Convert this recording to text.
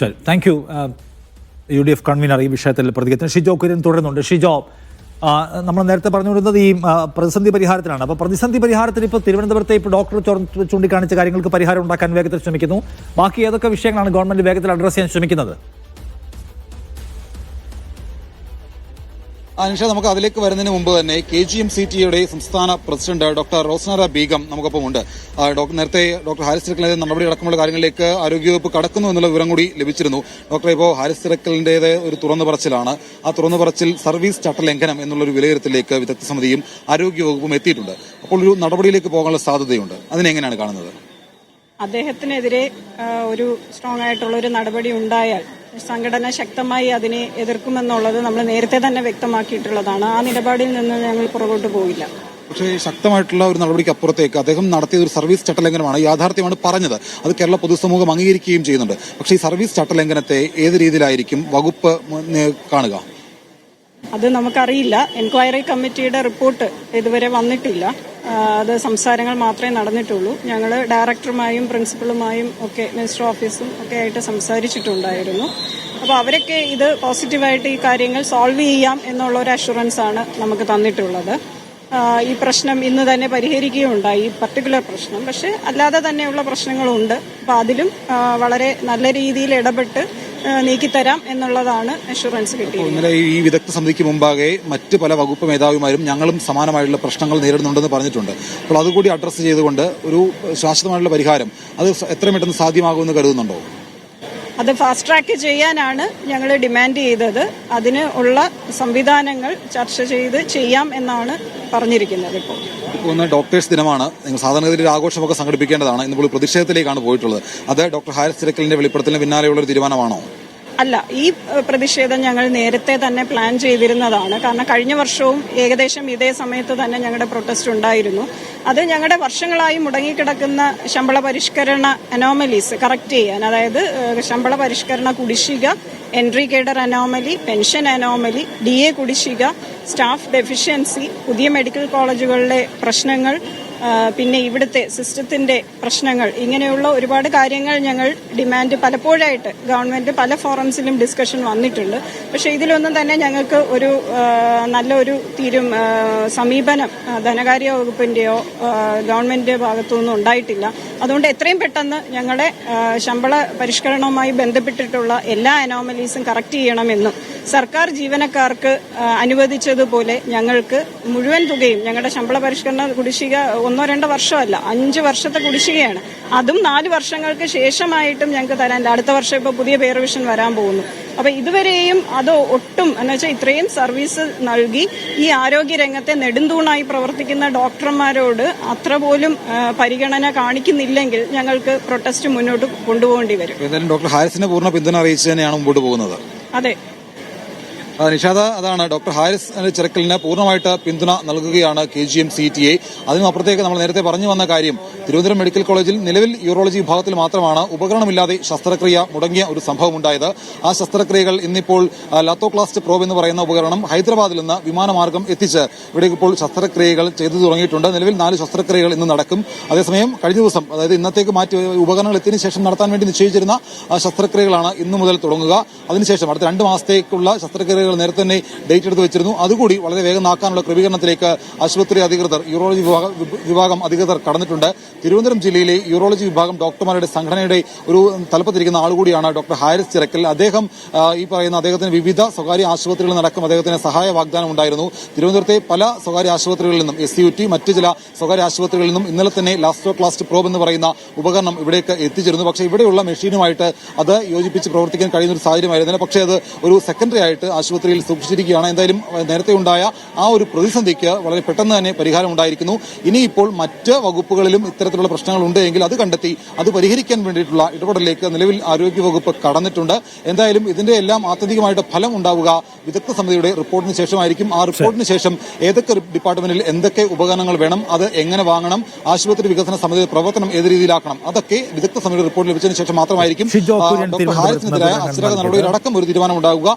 ശരി, thank you. UDF convener ഈ വിഷയത്തിൽ പ്രതികരിക്കുന്നു. ഷിജോ കുര്യൻ തുടരുന്നുണ്ട്. ഷിജോ, നമ്മൾ നേരത്തെ പറഞ്ഞുകൊണ്ടിരുന്നത് ഈ പ്രതിസന്ധി പരിഹാരത്തിലാണ്. അപ്പോൾ പ്രതിസന്ധി പരിഹാരത്തിന് ഇപ്പോൾ തിരുവനന്തപുരത്തെ ഇപ്പോൾ ഡോക്ടർ ചൂണ്ടിക്കാണിച്ച കാര്യങ്ങൾക്ക് പരിഹാരം ഉണ്ടാക്കാൻ വേഗത്തിൽ ശ്രമിക്കുന്നു. ബാക്കി ഏതൊക്കെ വിഷയങ്ങളാണ് ഗവൺമെന്റ് വേഗത്തിൽ അഡ്രസ് ചെയ്യാൻ ശ്രമിക്കുന്നത്? നിഷ, നമുക്ക് അതിലേക്ക് വരുന്നതിന് മുമ്പ് തന്നെ KGMCTയുടെ സംസ്ഥാന പ്രസിഡന്റ് ഡോക്ടർ റോസ്നാര ബീഗം നമുക്കൊപ്പമുണ്ട്. നേരത്തെ ഡോക്ടർ ഹാരിസ് തിരക്കലിന്റെ നടപടി അടക്കമുള്ള കാര്യങ്ങളിലേക്ക് ആരോഗ്യവകുപ്പ് കടക്കുന്നു എന്നുള്ള വിവരം കൂടി ലഭിച്ചിരുന്നു. ഡോക്ടർ, ഇപ്പോൾ ഹാരിസ് തിരക്കലിന്റേത് ഒരു തുറന്നു പറച്ചിലാണ്. ആ തുറന്നു പറച്ചിൽ സർവീസ് ചട്ടലംഘനം എന്നുള്ളൊരു വിലയിരുത്തലിലേക്ക് വിദഗ്ധ സമിതിയും ആരോഗ്യവകുപ്പും എത്തിയിട്ടുണ്ട്. അപ്പോൾ ഒരു നടപടിയിലേക്ക് പോകാനുള്ള സാധ്യതയുണ്ട്. അതിനെങ്ങനെയാണ് കാണുന്നത്? അദ്ദേഹത്തിനെതിരെ ഒരു സ്ട്രോങ് ആയിട്ടുള്ള ഒരു നടപടി ഉണ്ടായാൽ സംഘടന ശക്തമായി അതിനെ എതിർക്കുമെന്നുള്ളത് നമ്മൾ നേരത്തെ തന്നെ വ്യക്തമാക്കിയിട്ടുള്ളതാണ്. ആ നിലപാടിൽ നിന്ന് ഞങ്ങൾ പുറകോട്ട് പോയില്ല. പക്ഷേ ശക്തമായിട്ടുള്ള ഒരു നടപടിക്ക് അപ്പുറത്തേക്ക് അദ്ദേഹം നടത്തിയ ഒരു സർവീസ് ചട്ടലംഘനമാണ്, യാഥാർത്ഥ്യമാണ് പറഞ്ഞത്. അത് കേരള പൊതുസമൂഹം അംഗീകരിക്കുകയും ചെയ്യുന്നുണ്ട്. പക്ഷേ ഈ സർവീസ് ചട്ടലംഘനത്തെ ഏത് രീതിയിലായിരിക്കും വകുപ്പ് കാണുക? അത് നമുക്കറിയില്ല. എൻക്വയറി കമ്മിറ്റിയുടെ റിപ്പോർട്ട് ഇതുവരെ വന്നിട്ടില്ല. അത് സംസാരങ്ങൾ മാത്രമേ നടന്നിട്ടുള്ളൂ. ഞങ്ങൾ ഡയറക്ടറുമായും പ്രിൻസിപ്പളുമായും ഒക്കെ മിനിസ്റ്റർ ഓഫീസും ഒക്കെ ആയിട്ട് സംസാരിച്ചിട്ടുണ്ടായിരുന്നു. അപ്പോൾ അവരൊക്കെ ഇത് പോസിറ്റീവായിട്ട് ഈ കാര്യങ്ങൾ സോൾവ് ചെയ്യാം എന്നുള്ള ഒരു അഷുറൻസ് ആണ് നമുക്ക് തന്നിട്ടുള്ളത്. ഈ പ്രശ്നം ഇന്ന് തന്നെ പരിഹരിക്കുകയുണ്ടായി, ഈ പർട്ടിക്കുലർ പ്രശ്നം. പക്ഷെ അല്ലാതെ തന്നെയുള്ള പ്രശ്നങ്ങളുണ്ട്. അപ്പോൾ അതിലും വളരെ നല്ല രീതിയിൽ ഇടപെട്ട് നീക്കിത്തരാം എന്നുള്ളതാണ് അഷുറൻസ് കിട്ടിയത്. ഇന്നലെ ഈ വിദഗ്ധ സമിതിക്ക് മുമ്പാകെ മറ്റ് പല വകുപ്പ് മേധാവിമാരും ഞങ്ങളും സമാനമായിട്ടുള്ള പ്രശ്നങ്ങൾ നേരിടുന്നുണ്ടെന്ന് പറഞ്ഞിട്ടുണ്ട്. അപ്പോൾ അതുകൂടി അഡ്രസ്സ് ചെയ്തുകൊണ്ട് ഒരു ശാശ്വതമായിട്ടുള്ള പരിഹാരം അത് എത്രയും പെട്ടെന്ന് സാധ്യമാകുമെന്ന് കരുതുന്നുണ്ടോ? അത് ഫാസ്റ്റ് ട്രാക്ക് ചെയ്യാനാണ് ഞങ്ങൾ ഡിമാൻഡ് ചെയ്തത്. അതിന് ഉള്ള സംവിധാനങ്ങൾ ചർച്ച ചെയ്ത് ചെയ്യാം എന്നാണ് പറഞ്ഞിരിക്കുന്നത്. ഇപ്പോൾ ഡോക്ടേഴ്സ് ദിനമാണ്. നിങ്ങൾ സാധാരണഗതിയിൽ ആഘോഷമൊക്കെ സംഘടിപ്പിക്കേണ്ടതാണ്. ഇന്നിപ്പോൾ പ്രതിഷേധത്തിലേക്കാണ് പോയിട്ടുള്ളത്. അത് ഡോക്ടർ ഹാരിസ് തിരക്കലിന്റെ വെളിപ്പെടുത്തലിന് പിന്നാലെയുള്ള ഒരു തീരുമാനമാണോ? അല്ല, ഈ പ്രതിഷേധം ഞങ്ങൾ നേരത്തെ തന്നെ പ്ലാൻ ചെയ്തിരുന്നതാണ്. കാരണം കഴിഞ്ഞ വർഷവും ഏകദേശം ഇതേ സമയത്ത് തന്നെ ഞങ്ങളുടെ പ്രൊട്ടസ്റ്റ് ഉണ്ടായിരുന്നു. അത് ഞങ്ങളുടെ വർഷങ്ങളായി മുടങ്ങിക്കിടക്കുന്ന ശമ്പള പരിഷ്കരണ അനോമലീസ് കറക്റ്റ് ചെയ്യാൻ, അതായത് ശമ്പള പരിഷ്കരണ കുടിശ്ശിക, entry cadre anomaly, pension anomaly, DA കുടിശ്ശിക, സ്റ്റാഫ് ഡെഫിഷ്യൻസി, പുതിയ മെഡിക്കൽ കോളേജുകളിലെ പ്രശ്നങ്ങൾ, പിന്നെ ഇവിടുത്തെ സിസ്റ്റത്തിന്റെ പ്രശ്നങ്ങൾ, ഇങ്ങനെയുള്ള ഒരുപാട് കാര്യങ്ങൾ ഞങ്ങൾ ഡിമാൻഡ് പലപ്പോഴായിട്ട് ഗവൺമെന്റ് പല ഫോറംസിലും ഡിസ്കഷൻ വന്നിട്ടുണ്ട്. പക്ഷെ ഇതിലൊന്നും തന്നെ ഞങ്ങൾക്ക് ഒരു നല്ലൊരു സമീപനം ധനകാര്യ വകുപ്പിന്റെയോ ഗവൺമെന്റിന്റെ ഭാഗത്തുനിന്നും ഉണ്ടായിട്ടില്ല. അതുകൊണ്ട് എത്രയും പെട്ടെന്ന് ഞങ്ങളുടെ ശമ്പള പരിഷ്കരണവുമായി ബന്ധപ്പെട്ടിട്ടുള്ള എല്ലാ അനോമലീസും കറക്റ്റ് ചെയ്യണമെന്നും സർക്കാർ ജീവനക്കാർക്ക് അനുവദിച്ചതുപോലെ ഞങ്ങൾക്ക് മുഴുവൻ തുകയും, ഞങ്ങളുടെ ശമ്പള പരിഷ്കരണ കുടിശ്ശിക 1-2 വർഷമല്ല, 5 വർഷത്തെ കുടിശ്ശികയാണ്. അതും 4 വർഷങ്ങൾക്ക് ശേഷമായിട്ടും ഞങ്ങൾക്ക് തരാനില്ല. അടുത്ത വർഷം ഇപ്പോൾ പുതിയ പേ റിവിഷൻ വരാൻ പോകുന്നു. അപ്പൊ ഇതുവരെയും അത് ഒട്ടും എന്നുവെച്ചാൽ ഇത്രയും സർവീസ് നൽകി ഈ ആരോഗ്യ രംഗത്തെ നെടുന്തൂണായി പ്രവർത്തിക്കുന്ന ഡോക്ടർമാരോട് അത്ര പോലും പരിഗണന കാണിക്കുന്നില്ലെങ്കിൽ ഞങ്ങൾക്ക് പ്രൊട്ടസ്റ്റ് മുന്നോട്ട് കൊണ്ടുപോകേണ്ടി വരും. എന്തായാലും ഡോക്ടർ ഹാരിസിനെ പൂർണ്ണ പിന്തുണ അറിയിച്ചു തന്നെയാണ് മുമ്പോട്ട് പോകുന്നത്. അതെ നിഷാദ, അതാണ് ഡോക്ടർ ഹാരിസ് തിരക്കലിന് പൂർണ്ണമായിട്ട് പിന്തുണ നൽകുകയാണ് KGMCTA. അതിനും അപ്പുറത്തേക്ക് നമ്മൾ നേരത്തെ പറഞ്ഞു വന്ന കാര്യം, തിരുവനന്തപുരം മെഡിക്കൽ കോളേജിൽ നിലവിൽ യൂറോളജി വിഭാഗത്തിൽ മാത്രമാണ് ഉപകരണമില്ലാതെ ശസ്ത്രക്രിയ മുടങ്ങിയ ഒരു സംഭവം ഉണ്ടായത്. ആ ശസ്ത്രക്രിയകൾ ഇന്നിപ്പോൾ ലാത്തോക്ലാസ്റ്റ് പ്രോബ് എന്ന് പറയുന്ന ഉപകരണം ഹൈദരാബാദിൽ നിന്ന് വിമാനമാർഗം എത്തിച്ച് ഇവിടെ ഇപ്പോൾ ശസ്ത്രക്രിയകൾ ചെയ്തു തുടങ്ങിയിട്ടുണ്ട്. നിലവിൽ 4 ശസ്ത്രക്രിയകൾ ഇന്ന് നടക്കും. അതേസമയം കഴിഞ്ഞ ദിവസം, അതായത് ഇന്നത്തേക്ക് മാറ്റി ഉപകരണങ്ങൾ എത്തിയതിനു ശേഷം നടത്താൻ വേണ്ടി നിശ്ചയിച്ചിരുന്ന ശസ്ത്രക്രിയകളാണ് ഇന്നു മുതൽ തുടങ്ങുക. അതിനുശേഷം അടുത്ത 2 മാസത്തേക്കുള്ള ശസ്ത്രക്രിയ നേരത്തെ തന്നെ ഡേറ്റ് എടുത്ത് വെച്ചിരുന്നു. അതുകൂടി വളരെ വേഗം നാക്കാനുള്ള ക്രമീകരണത്തിലേക്ക് ആശുപത്രി അധികൃതർ, യൂറോളജി വിഭാഗം അധികൃതർ കടന്നിട്ടുണ്ട്. തിരുവനന്തപുരം ജില്ലയിലെ യൂറോളജി വിഭാഗം ഡോക്ടർമാരുടെ സംഘടനയുടെ ഒരു തലപ്പത്തിരിക്കുന്ന ആളുകൂടിയാണ് ഡോക്ടർ ഹാരിസ് തിരക്കൽ. അദ്ദേഹം ഈ പറയുന്ന അദ്ദേഹത്തിന് വിവിധ സ്വകാര്യ ആശുപത്രികളിൽ നടക്കും അദ്ദേഹത്തിന് സഹായ വാഗ്ദാനം ഉണ്ടായിരുന്നു. തിരുവനന്തപുരത്തെ പല സ്വകാര്യ ആശുപത്രികളിൽ നിന്നും, SCUT, മറ്റ് ചില സ്വകാര്യ ആശുപത്രികളിൽ നിന്നും ഇന്നലെ തന്നെ ലാത്തോക്ലാസ്റ്റ് പ്രോബ് എന്ന് പറയുന്ന ഉപകരണം ഇവിടേക്ക് എത്തിച്ചിരുന്നു. പക്ഷേ ഇവിടെയുള്ള മെഷീനുമായിട്ട് അത് യോജിപ്പിച്ച് പ്രവർത്തിക്കാൻ കഴിയുന്ന ഒരു സാഹചര്യമായിരുന്നില്ല. പക്ഷേ അത് ഒരു സെക്കൻഡറി ആയിട്ട് ആശുപത്രിയിൽ സൂക്ഷിച്ചിരിക്കുകയാണ്. എന്തായാലും നേരത്തെ ഉണ്ടായ ആ ഒരു പ്രതിസന്ധിക്ക് വളരെ പെട്ടെന്ന് തന്നെ പരിഹാരം ഉണ്ടായിരിക്കുന്നു. ഇനിയിപ്പോൾ മറ്റ് വകുപ്പുകളിലും ഇത്തരത്തിലുള്ള പ്രശ്നങ്ങൾ ഉണ്ട് എങ്കിൽ അത് കണ്ടെത്തി അത് പരിഹരിക്കാൻ വേണ്ടിയിട്ടുള്ള ഇടപെടലിലേക്ക് നിലവിൽ ആരോഗ്യവകുപ്പ് കടന്നിട്ടുണ്ട്. എന്തായാലും ഇതിന്റെ എല്ലാം ആത്യന്തികമായിട്ട് ഫലം ഉണ്ടാവുക വിദഗ്ധ സമിതിയുടെ റിപ്പോർട്ടിന് ശേഷമായിരിക്കും. ആ റിപ്പോർട്ടിന് ശേഷം ഏതൊക്കെ ഡിപ്പാർട്ട്മെന്റിൽ എന്തൊക്കെ ഉപകരണങ്ങൾ വേണം, അത് എങ്ങനെ വാങ്ങണം, ആശുപത്രി വികസന സമിതിയുടെ പ്രവർത്തനം ഏത് രീതിയിലാക്കണം, അതൊക്കെ വിദഗ്ധ സമിതിയുടെ റിപ്പോർട്ട് ലഭിച്ചതിന് ശേഷം മാത്രമായിരിക്കും ഡോക്ടർ ഹാരിസിനെതിരായ അച്ചടക്ക നടപടിയിലടക്കം ഒരു തീരുമാനം ഉണ്ടാവുക.